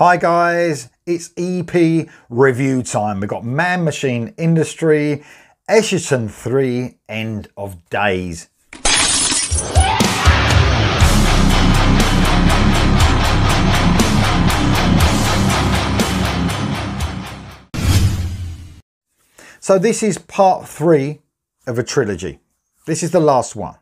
Hi guys, it's EP review time. We've got Man Machine Industry, Eschaton III, End of Days. So this is part 3 of a trilogy. This is the last one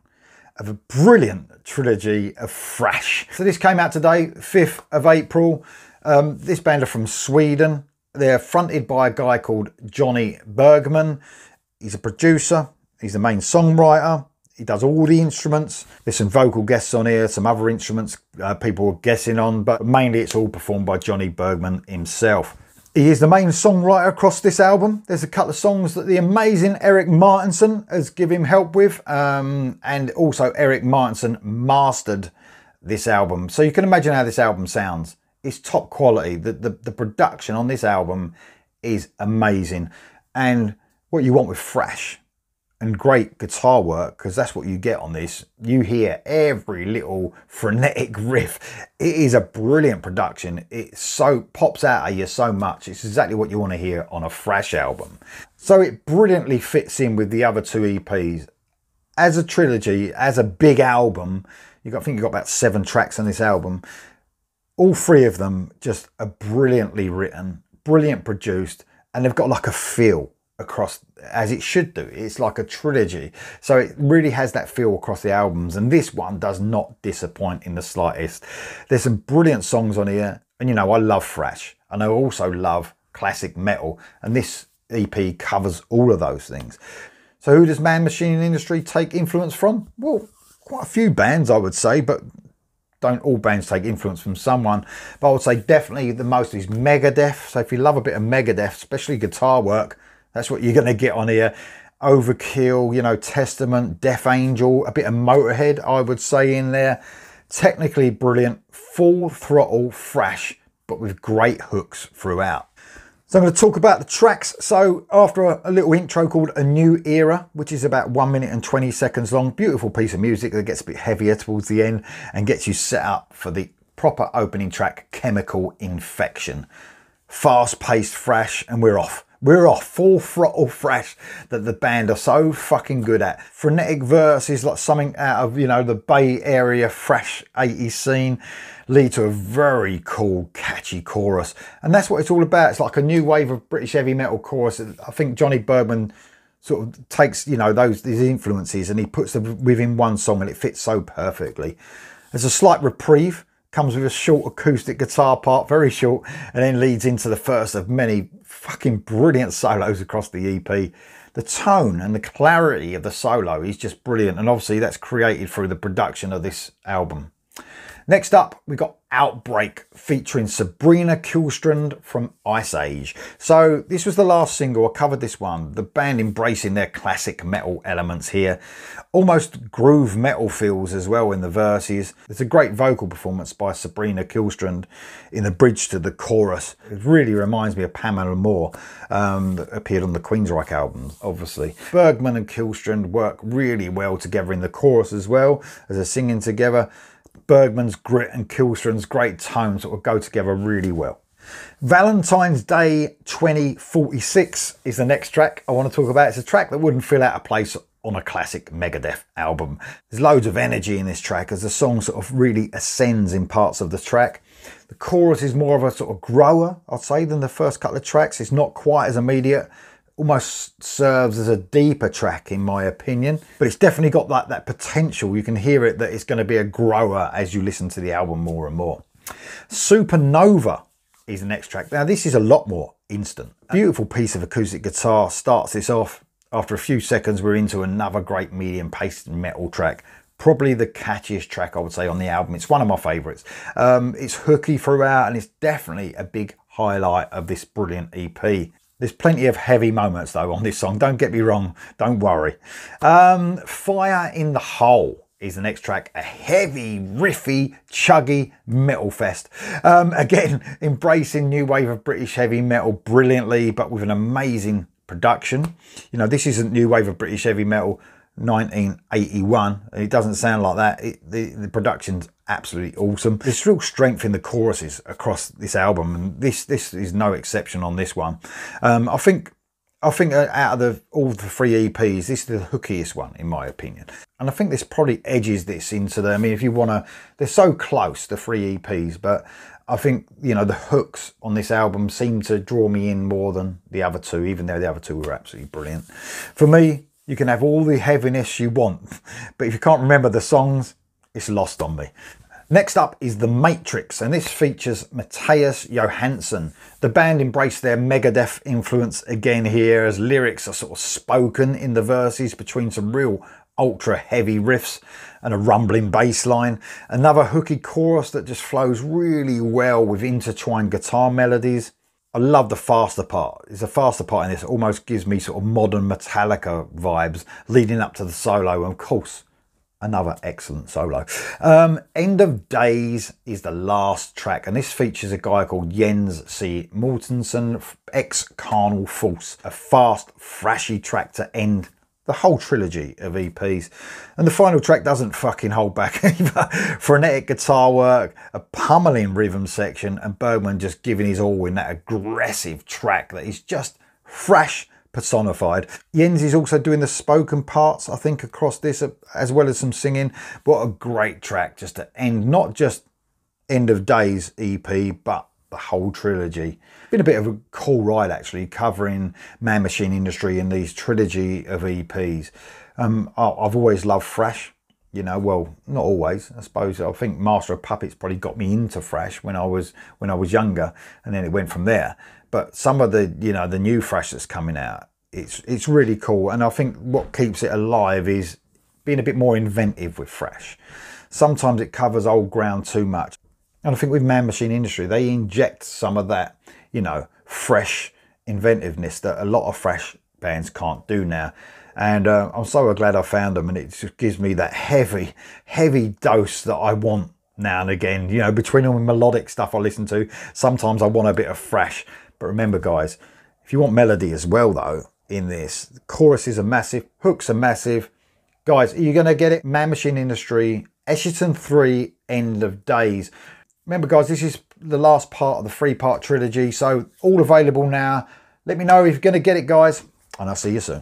of a brilliant trilogy of thrash. So this came out today, 5th of April. This band are from Sweden. They're fronted by a guy called Johnny Bergman. He's a producer, he's the main songwriter, he does all the instruments. There's some vocal guests on here, some other instruments people are guessing on, but mainly it's all performed by Johnny Bergman himself. He is the main songwriter across this album. There's a couple of songs that the amazing Eric Martinson has given him help with, and also Eric Martinson mastered this album. So you can imagine how this album sounds. It's top quality. The production on this album is amazing. And what you want with thrash and great guitar work, because that's what you get on this. You hear every little frenetic riff. It is a brilliant production. It so pops out at you so much. It's exactly what you want to hear on a thrash album. So it brilliantly fits in with the other 2 EPs. As a trilogy, as a big album, I think you've got about 7 tracks on this album. All 3 of them just are brilliantly written, brilliant produced, and they've got like a feel across, as it should do. It's like a trilogy, so it really has that feel across the albums, and this one does not disappoint in the slightest. There's some brilliant songs on here, and you know I love thrash and I also love classic metal, and this EP covers all of those things. So who does Man Machine Industry take influence from? Well, quite a few bands I would say, but don't all bands take influence from someone? But I would say definitely the most is Megadeth. So if you love a bit of Megadeth, especially guitar work, that's what you're going to get on here. Overkill, you know, Testament, Death Angel, a bit of Motorhead, I would say, in there. Technically brilliant, full throttle thrash, but with great hooks throughout. So I'm going to talk about the tracks. So after a little intro called A New Era, which is about 1 minute and 20 seconds long, beautiful piece of music that gets a bit heavier towards the end and gets you set up for the proper opening track, Chemical Infection. Fast-paced thrash, and we're off. We're off, full throttle thrash that the band are so fucking good at. Frenetic verses like something out of, you know, the Bay Area thrash 80s scene lead to a very cool, catchy chorus. And that's what it's all about. It's like a new wave of British heavy metal chorus. I think Johnny Bergman sort of takes, you know, these influences and he puts them within one song and it fits so perfectly. There's a slight reprieve. Comes with a short acoustic guitar part, very short, and then leads into the first of many fucking brilliant solos across the EP. The tone and the clarity of the solo is just brilliant, and obviously that's created through the production of this album. Next up, we got Outbreak featuring Sabrina Kjellstrand from Ice Age. So this was the last single, I covered this one. The band embracing their classic metal elements here. Almost groove metal feels as well in the verses. There's a great vocal performance by Sabrina Kjellstrand in the bridge to the chorus. It really reminds me of Pamela Moore, that appeared on the Queensryche album, obviously. Bergman and Kjellstrand work really well together in the chorus as well, as they're singing together. Bergman's grit and Kjellstrand's great tone sort of go together really well. Valentine's Day 2046 is the next track I want to talk about. It's a track that wouldn't feel out of place on a classic Megadeth album. There's loads of energy in this track as the song sort of really ascends in parts of the track. The chorus is more of a sort of grower, I'd say, than the first couple of tracks. It's not quite as immediate. Almost serves as a deeper track in my opinion, but it's definitely got that potential. You can hear it that it's going to be a grower as you listen to the album more and more. Supernova is the next track. Now this is a lot more instant. Beautiful piece of acoustic guitar starts this off. After a few seconds we're into another great medium paced metal track. Probably the catchiest track I would say on the album. It's one of my favourites. It's hooky throughout and it's definitely a big highlight of this brilliant EP. There's plenty of heavy moments though on this song, don't get me wrong, don't worry. Fire in the Hole is the next track, a heavy, riffy, chuggy metal fest. Again, embracing new wave of British heavy metal brilliantly, but with an amazing production. You know, this isn't new wave of British heavy metal 1981, and it doesn't sound like that. The production's absolutely awesome. There's real strength in the choruses across this album, and this is no exception on this one. I think out of all the 3 EPs, this is the hookiest one in my opinion. And I think this probably edges this into the, I mean, if you want to, they're so close, the 3 EPs, but I think, you know, the hooks on this album seem to draw me in more than the other 2, even though the other 2 were absolutely brilliant. For me, you can have all the heaviness you want, but if you can't remember the songs, it's lost on me. Next up is The Matrix, and this features Mattias Johansson. The band embraced their Megadeth influence again here, as lyrics are sort of spoken in the verses between some real ultra heavy riffs and a rumbling bass line. Another hooky chorus that just flows really well with intertwined guitar melodies. I love the faster part. It's a faster part in this. It almost gives me sort of modern Metallica vibes leading up to the solo, and of course, another excellent solo. End of Days is the last track, and this features a guy called Jens C. Mortensen, ex-Carnal Force. A fast, thrashy track to end the whole trilogy of EPs. And the final track doesn't fucking hold back either. Frenetic guitar work, a pummeling rhythm section, and Bergman just giving his all in that aggressive track that is just thrash personified. Jens is also doing the spoken parts, I think, across this, as well as some singing. What a great track just to end, not just End of Days EP, but the whole trilogy. Been a bit of a cool ride actually, covering Man Machine Industry in these trilogy of EPs. I've always loved thrash, you know, well, not always, I suppose. I think Master of Puppets probably got me into thrash when I was younger, and then it went from there. But some of the, you know, the new thrash that's coming out, it's really cool. And I think what keeps it alive is being a bit more inventive with thrash. Sometimes it covers old ground too much. And I think with Man Machine Industry, they inject some of that, you know, fresh inventiveness that a lot of thrash bands can't do now. And I'm so glad I found them, and it just gives me that heavy dose that I want now and again. You know, between all the melodic stuff I listen to, sometimes I want a bit of thrash. But remember guys, if you want melody as well though, in this, the choruses are massive, hooks are massive. Guys, are you going to get it? Man Machine Industry, Eschaton III, End of Days. Remember guys, this is the last part of the 3-part trilogy, so all available now. Let me know if you're going to get it guys, and I'll see you soon.